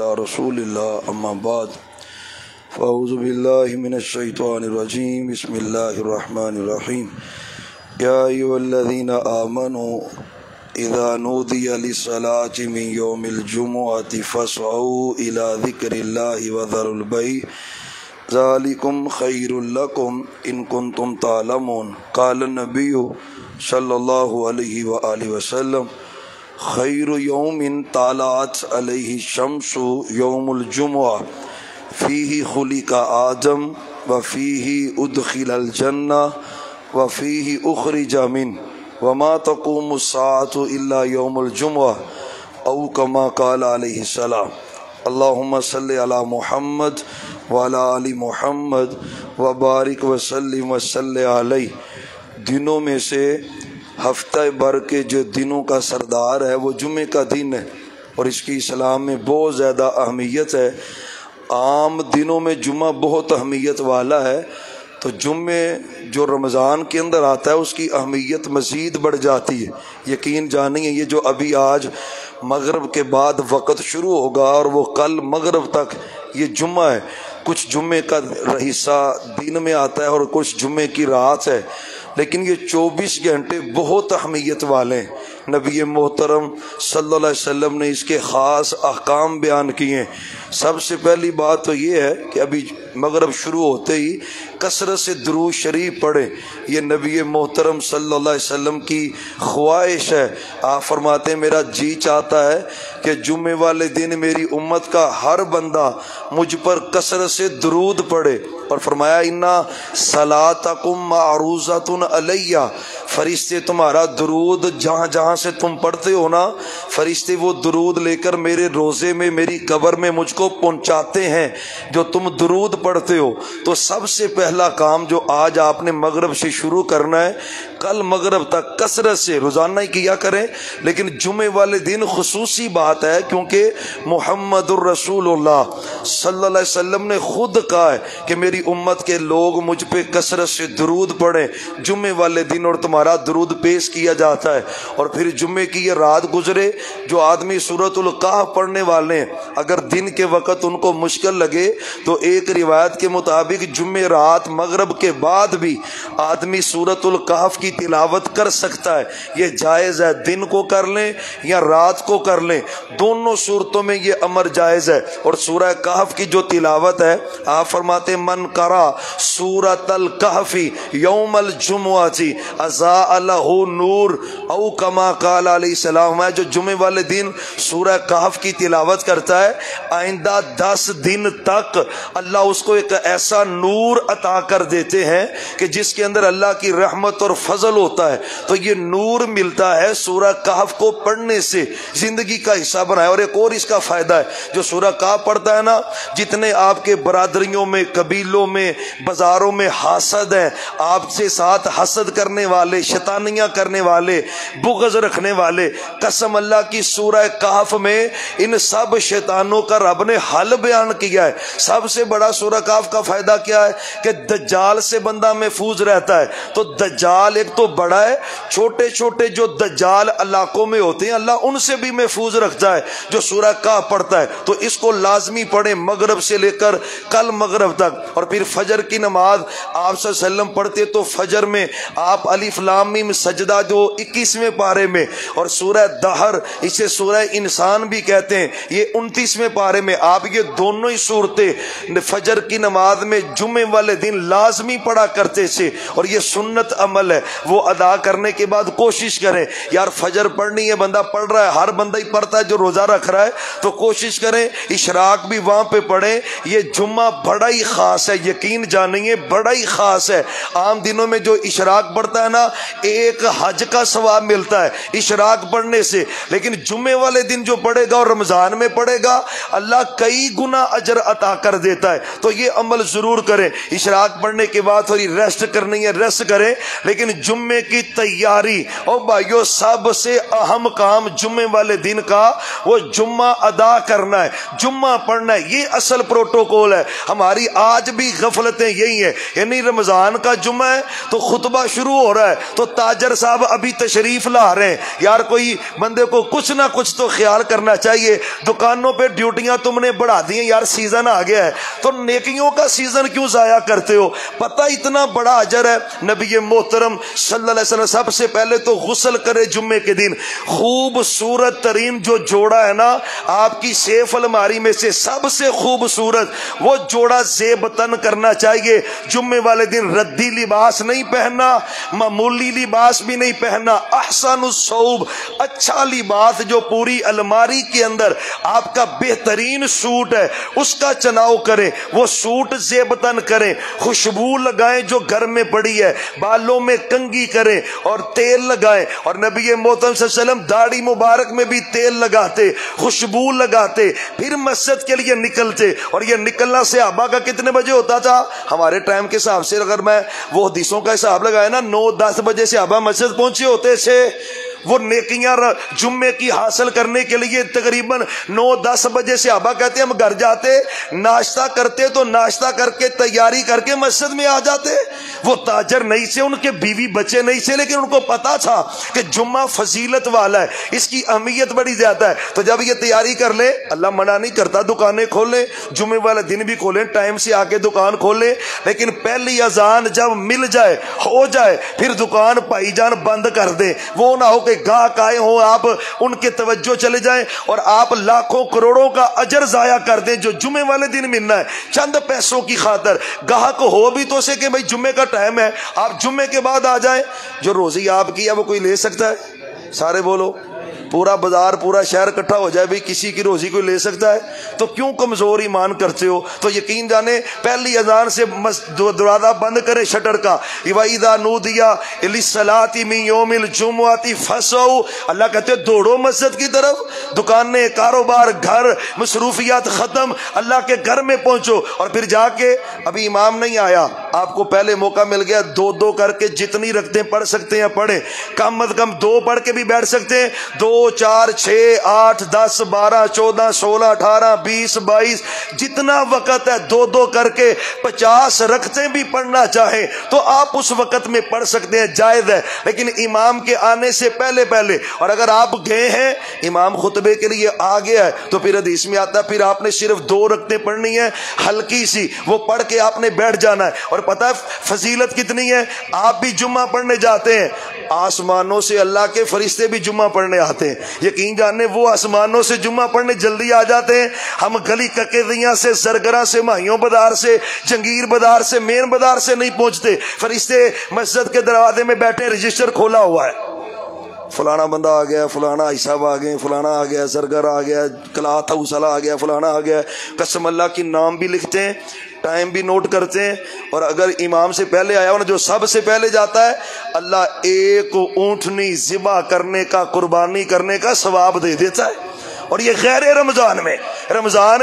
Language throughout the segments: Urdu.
رسول اللہ اما بعد فاعوذ باللہ من الشیطان الرجیم بسم اللہ الرحمن الرحیم یا ایھا الذین آمنوا اذا نودی للصلاة من یوم الجمعۃ فاسعوا الی ذکر اللہ وذروا البیع ذالکم خیر لکم ان کنتم تعلمون قال النبی صلی اللہ علیہ وآلہ وسلم خیر یوم طلعت علیہ الشمس یوم الجمعہ فیہ خلق آدم وفیہ ادخل الجنہ وفیہ اخرج منہ وما تقوم الساعة الا یوم الجمعہ او کما قال علیہ السلام اللہم صلی علی محمد وعلی آل محمد وبارک وسلم وصلی علیہ۔ دنوں میں سے ہفتہ بھر کے جو دنوں کا سردار ہے وہ جمعہ کا دن ہے، اور اس کی اسلام میں بہت زیادہ اہمیت ہے۔ عام دنوں میں جمعہ بہت اہمیت والا ہے، تو جمعہ جو رمضان کے اندر آتا ہے اس کی اہمیت مزید بڑھ جاتی ہے۔ یقین جانیے یہ جو ابھی آج مغرب کے بعد وقت شروع ہوگا اور وہ کل مغرب تک یہ جمعہ ہے، کچھ جمعے کا حصہ دن میں آتا ہے اور کچھ جمعے کی رات ہے، لیکن یہ 24 گھنٹے بہت اہمیت والے ہیں۔ نبی محترم صلی اللہ علیہ وسلم نے اس کے خاص احکام بیان کیے ہیں۔ سب سے پہلی بات تو یہ ہے کہ ابھی مغرب شروع ہوتے ہی کثرت سے درود شریف پڑھیں، یہ نبی محترم صلی اللہ علیہ وسلم کی خواہش ہے۔ آپ فرماتے ہیں میرا جی چاہتا ہے کہ جمعے والے دن میری امت کا ہر بندہ مجھ پر کثرت سے درود پڑھے، اور فرمایا انا صلاتکم معروضۃ علیہ، فرشتے تمہارا درود جہاں جہاں سے تم پڑھتے ہو نا، فرشتے وہ درود لے کر میرے روزے میں میری قبر میں مجھ کو پہنچاتے ہیں جو تم درود پڑھتے ہو۔ تو سب سے پہلا کام جو آج آپ نے مغرب سے شروع کرنا ہے، کل مغرب تک کثرت سے روزانہ ہی کیا کریں، لیکن جمعے والے دن خصوصی بات ہے کیونکہ محمد الرسول اللہ صلی اللہ علیہ وسلم نے خود کہا ہے کہ میری امت کے لوگ مجھ پہ کثرت سے درود پڑھیں جمعے والے دن، اور تمہارا درود پیش کیا جاتا ہے۔ اور پھر جمعے کی یہ رات گزرے، جو آدمی سورۃ الکہف پڑھنے والے ہیں اگر دن کے وقت ان کو مشکل لگے تو ایک روایت کے مطابق جمعے رات مغرب کے بعد بھی آدمی سورۃ الکہف کی تلاوت کر سکتا ہے۔ یہ جائز ہے، دن کو کر لیں یا رات کو کر لیں، دونوں صورتوں میں یہ امر جائز ہے۔ اور سورہ کہف کی جو تلاوت ہے، آپ فرماتے من قرأ سورۃ الکہف یوم الجمعۃ اضاء لہ نور او کما قال علیہ السلام، جو جمعے والے دن سورہ کہف کی تلاوت کرتا ہے آئندہ 10 دن تک اللہ اس کو ایک ایسا نور عطا کر دیتے ہیں کہ جس کے اندر اللہ کی رحمت اور فضل ہوتا ہے۔ تو یہ نور ملتا ہے سورہ کہف کو پڑھنے سے، زندگی کا حصہ بنایا۔ اور ایک اور اس کا فائدہ ہے، جو سورہ کہف پڑھتا ہے نا، جتنے آپ کے برادریوں میں، قبیلوں میں، بازاروں میں حاسد ہیں، آپ سے ساتھ حسد کرنے والے، شیطانیاں کرنے والے، بغض رکھنے والے، قسم اللہ کی سورہ کہف میں ان سب شیطانوں کا رب نے حل بیان کیا ہے۔ سب سے بڑا سورہ کہف کا فائدہ کیا ہے کہ دجال سے بندہ محفوظ رہتا ہے۔ تو دجال ایک تو بڑا ہے، چھوٹے چھوٹے جو دجال علاقوں میں ہوتے ہیں اللہ ان سے بھی محفوظ رکھتا ہے جو سورہ کہف پڑھتا ہے۔ تو اس کو لازمی پڑھیں مغرب سے لے کر کل مغرب تک۔ اور پھر فجر کی نماز آپ صلی اللہ علیہ وسلم پڑھتے تو فجر میں آپ الف لام میم سجدہ جو 21ویں پارے میں، اور سورہ دہر اسے سورہ انسان بھی کہتے ہیں، یہ 29ویں پارے میں آپ یہ دونوں ہی صورتیں فجر کی نماز میں جمعے والے دن لازمی پڑھا کرتے تھے۔ اور یہ سنت عمل ہے، وہ ادا کرنے کے بعد کوشش کریں یار فجر پڑھنی ہے، بندہ پڑھ رہا ہے، ہر بندہ ہی پڑھتا ہے جو روزہ رکھ رہا ہے، تو کوشش کریں اشراق بھی وہاں پہ پڑھیں۔ یہ جمعہ بڑا ہی خاص ہے، یقین جانیے بڑا ہی خاص ہے۔ عام دنوں میں جو اشراق پڑھتا ہے نا، ایک حج کا ثواب ملتا ہے اشراق پڑھنے سے، لیکن جمعے والے دن جو پڑھے گا اور رمضان میں پڑھے گا اللہ کئی گنا اجر عطا کر دیتا ہے۔ تو یہ عمل ضرور کریں، اشراق پڑھنے کے بعد تھوڑی ریسٹ کرنی ہے ریسٹ کریں، لیکن جمعے کی تیاری، اور بھائیو سب سے اہم کام جمعے والے دن کا وہ جمعہ ادا کرنا ہے، جمعہ پڑھنا ہے، یہ اصل پروٹوکول ہے۔ ہماری آج بھی غفلتیں یہی ہیں، یعنی رمضان کا جمعہ ہے تو خطبہ شروع ہو رہا ہے تو تاجر صاحب ابھی تشریف لا رہے ہیں، یار کوئی بندے کو کچھ نہ کچھ تو خیال کرنا چاہیے، دکانوں پہ ڈیوٹیاں تم نے بڑھا دی ہیں، یار سیزن آ گیا ہے تو نیکیوں کا سیزن کیوں ضائع کرتے ہو؟ پتہ اتنا بڑا اجر ہے۔ نبی محترم صلی اللہ علیہ وسلم سب سے پہلے تو غسل کرے جمعے کے دن، خوبصورت ترین جو جوڑا ہے نا آپ کی سیف الماری میں سے سب سے خوبصورت وہ جوڑا زیب تن کرنا چاہیے جمعے والے دن۔ ردی لباس نہیں پہننا، معمولی لباس بھی نہیں پہننا، احسن الثوب اچھا لباس جو پوری الماری کے اندر آپ کا بہترین سوٹ ہے اس کا چناؤ کریں، وہ سوٹ زیب تن کریں، خوشبو لگائیں جو گھر میں پڑی ہے، بالوں میں کنگھی کریں اور تیل لگائیں، اور نبی محترم صلی اللہ علیہ وسلم داڑھی مبارک میں بھی تیل لگاتے، خوشبو لگاتے، پھر مسجد کے لیے نکلتے۔ اور یہ نکلنا صحابہ کا کتنے بجے ہوتا تھا؟ ہمارے ٹائم کے حساب سے اگر میں وہ حدیثوں کا حساب لگایا نا 9-10 بجے صحابہ مسجد پہنچے ہوتے تھے، وہ نیکیاں جمعے کی حاصل کرنے کے لیے تقریباً 9-10 بجے صحابہ کہتے ہیں ہم گھر جاتے، ناشتہ کرتے تو ناشتہ کر کے تیاری کر کے مسجد میں آ جاتے۔ وہ تاجر نہیں تھے، ان کے بیوی بچے نہیں تھے، لیکن ان کو پتا تھا کہ جمعہ فضیلت والا ہے، اس کی اہمیت بڑی زیادہ ہے، تو جب یہ تیاری کر لیں، اللہ منع نہیں کرتا دکانیں کھولیں، جمعے والے دن بھی کھولیں، ٹائم سے آ کے دکان کھولیں، لیکن پہلی اذان جب مل جائے ہو جائے پھر دکان بھائی جان بند کر دیں، وہ نہ ہو کہ گاہک آئے ہوں آپ ان کے توجہ چلے جائیں اور آپ لاکھوں کروڑوں کا اجر ضائع کر دیں جو جمعے والے دن ملنا ہے چند پیسوں کی خاطر۔ گاہک ہو بھی تو سے کہ بھائی جمعے کا ٹائم ہے، آپ جمعے کے بعد آ جائیں، جو روزی آپ کی ہے وہ کوئی لے سکتا ہے؟ سارے بولو، پورا بازار پورا شہر اکٹھا ہو جائے بھی کسی کی روزی کوئی لے سکتا ہے؟ تو کیوں کمزور ایمان کرتے ہو؟ تو یقین جانے پہلی اذان سے دروازہ بند کرے شٹر کا، وَإِذَا نُودِيَ لِلصَّلَاةِ مِن يَوْمِ الْجُمُعَةِ فَاسْعَوْا، اللہ کہتے ہیں دوڑو مسجد کی طرف، دکانیں کاروبار گھر مصروفیات ختم، اللہ کے گھر میں پہنچو، اور پھر جا کے ابھی امام نہیں آیا آپ کو پہلے موقع مل گیا، 2 کر کے جتنی رکھتے پڑھ سکتے ہیں پڑھیں، کم از کم 2 پڑھ کے بھی بیٹھ سکتے ہیں، 2 4 6 8 10 12 14 16 18 20 22 جتنا وقت ہے 2 کر کے 50 رکعتیں بھی پڑھنا چاہیں تو آپ اس وقت میں پڑھ سکتے ہیں، جائز ہے، لیکن امام کے آنے سے پہلے اور اگر آپ گئے ہیں امام خطبے کے لیے آ گیا ہے تو پھر حدیث میں آتا ہے پھر آپ نے صرف 2 رکعتیں پڑھنی ہے ہلکی سی، وہ پڑھ کے آپ نے بیٹھ جانا ہے۔ اور پتہ ہے فضیلت کتنی ہے؟ آپ بھی جمعہ پڑھنے جاتے ہیں، آسمانوں سے اللہ کے فرشتے بھی جمعہ پڑھنے آتے ہیں، یقین جاننے وہ آسمانوں سے جمعہ پڑھنے جلدی آ جاتے ہیں، ہم گلی ککیدیاں سے زرگرہ سے ماہیوں بازار سے جنگیر بازار سے مین بازار سے نہیں پہنچتے، فرشتے مسجد کے دروازے میں بیٹھے، رجسٹر کھولا ہوا ہے، فلانا بندہ آ گیا، فلانا آئی صاحب آ گئے، فلانا آ گیا، زرگر آ گیا، کلات ہاؤس والا آ گیا، فلانا آ گیا، قسم اللہ کی نام بھی لکھتے ہیں، ٹائم بھی نوٹ کرتے ہیں، اور اگر امام سے پہلے آیا ہونا جو سب سے پہلے جاتا ہے اللہ ایک اونٹنی ذبح کرنے کا قربانی کرنے کا ثواب دے دیتا ہے، اور یہ غیر رمضان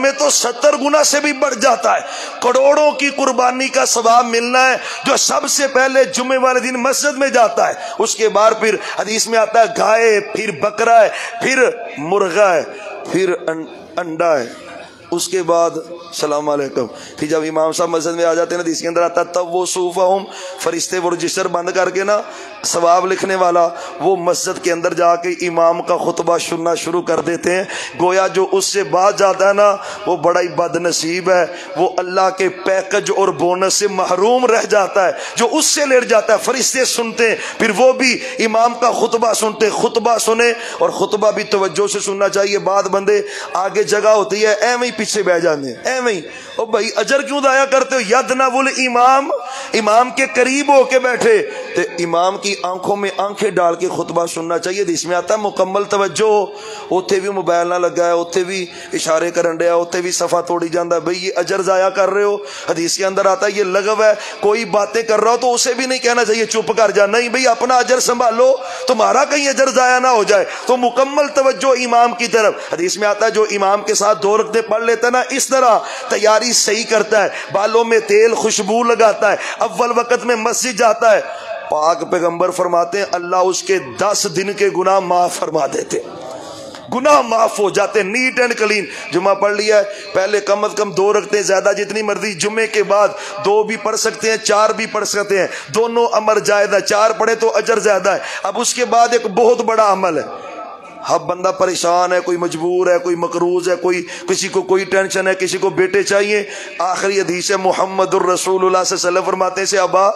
میں تو 70 گنا سے بھی بڑھ جاتا ہے، کروڑوں کی قربانی کا ثواب ملنا ہے جو سب سے پہلے جمعے والے دن مسجد میں جاتا ہے، اس کے بعد پھر حدیث میں آتا ہے گائے، پھر بکرا ہے، پھر مرغا ہے، پھر انڈا ہے، اس کے بعد السلام علیکم، پھر جب امام صاحب مسجد میں آ جاتے ہیں نا اس کے اندر آتا ہے تب وہ صوفہم، فرشتے وہ رجسٹر بند کر کے نا ثواب لکھنے والا وہ مسجد کے اندر جا کے امام کا خطبہ سننا شروع کر دیتے ہیں، گویا جو اس سے بعد جاتا ہے نا وہ بڑا ہی بد نصیب ہے، وہ اللہ کے پیکج اور بونس سے محروم رہ جاتا ہے، جو اس سے لیٹ جاتا ہے، فرشتے سنتے ہیں پھر وہ بھی امام کا خطبہ سنتے، خطبہ سنیں اور خطبہ بھی توجہ سے سننا چاہیے، بعد بندے آگے جگہ ہوتی ہے ایویں پیچھے بیٹھ جاتے ہیں، ایویں او بھائی اجر کیوں ضائع کرتے ہو؟ یدنو الامام، امام کے قریب ہو کے بیٹھے تو امام کی آنکھوں میں آنکھیں ڈال کے خطبہ سننا چاہیے، حدیث میں آتا ہے مکمل توجہ، اوتھے بھی موبائل نہ لگا ہے، اوتھے بھی اشارے کرن ڈیا، اوتھے بھی صفحہ توڑی جاندہ ہے، بھئی یہ اجر ضائع کر رہے ہو، حدیث کے اندر آتا ہے یہ لغو ہے، کوئی باتیں کر رہا ہو تو اسے بھی نہیں کہنا چاہیے چپ کر جا، نہیں بھئی اپنا اجر سنبھالو تمہارا کہیں اجر ضائع نہ ہو جائے، تو مکمل توجہ امام کی طرف، حدیث میں آتا ہے جو امام کے ساتھ 2 رکعتیں پڑھ لیتا ہے نا اس طرح تیاری صحیح کرتا ہے، بالوں میں تیل خوشبو لگاتا ہے، اول وقت میں مسجد جاتا ہے، پاک پیغمبر فرماتے ہیں اللہ اس کے 10 دن کے گناہ معاف فرما دیتے، گناہ معاف ہو جاتے، نیٹ اینڈ کلین۔ جمعہ پڑھ لیا ہے، پہلے کم از کم 2 رکھتے ہیں، زیادہ جتنی مرضی، جمعے کے بعد 2 بھی پڑھ سکتے ہیں، 4 بھی پڑھ سکتے ہیں، دونوں امر جائز ہے، 4 پڑھے تو اجر زیادہ ہے۔ اب اس کے بعد ایک بہت بڑا عمل ہے، اب بندہ پریشان ہے، کوئی مجبور ہے، کوئی مقروض ہے، کسی کو کوئی ٹینشن ہے، کسی کو بیٹے چاہیے۔ آخری حدیث ہے محمد الرسول اللہ صلی اللہ علیہ وسلم فرماتے ہیں ابا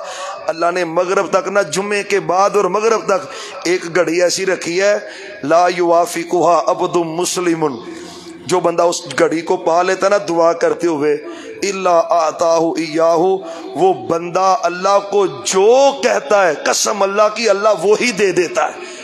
اللہ نے مغرب تک نہ، جمعے کے بعد اور مغرب تک ایک گھڑی ایسی رکھی ہے، لا یوافقها عبد مسلم، جو بندہ اس گھڑی کو پا لیتا نا دعا کرتے ہوئے، الا آتاہ ایاہ، وہ بندہ اللہ کو جو کہتا ہے قسم اللہ کی اللہ وہی دے دیتا ہے۔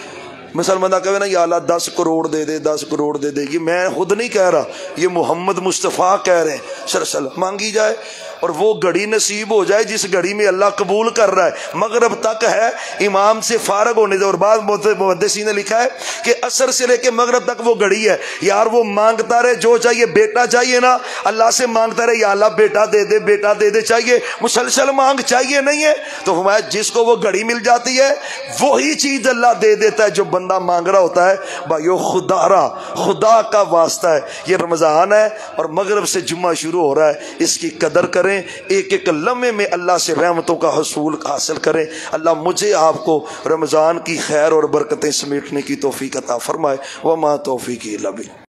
مثلا بندہ کہے نا یا اللہ 10 کروڑ دے دے، 10 کروڑ دے دے، یہ میں خود نہیں کہہ رہا، یہ محمد مصطفیٰ کہہ رہے ہیں صلی اللہ علیہ وسلم۔ مانگی جائے اور وہ گھڑی نصیب ہو جائے جس گھڑی میں اللہ قبول کر رہا ہے، مغرب تک ہے، امام سے فارغ ہونے دے۔ اور بعض محدثین نے لکھا ہے کہ عصر سے لے کے مغرب تک وہ گھڑی ہے، یار وہ مانگتا رہے، جو چاہیے، بیٹا چاہیے نا اللہ سے مانگتا رہے، یا اللہ بیٹا دے دے، بیٹا دے دے، چاہیے مسلسل مانگ، چاہیے نہیں ہے تو فرمایا جس کو وہ گھڑی مل جاتی ہے وہی چیز اللہ دے دیتا ہے جو بندہ مانگ رہا ہوتا ہے۔ بھائیو خدا کا واسطہ ہے، یہ رمضان ہے اور مغرب سے جمعہ شروع ہو رہا ہے، اس کی قدر کریں، ایک ایک لمحے میں اللہ سے رحمتوں کا حصول حاصل کریں۔ اللہ مجھے آپ کو رمضان کی خیر اور برکتیں سمیٹنے کی توفیق عطا فرمائے۔ وما توفیقی الا باللہ۔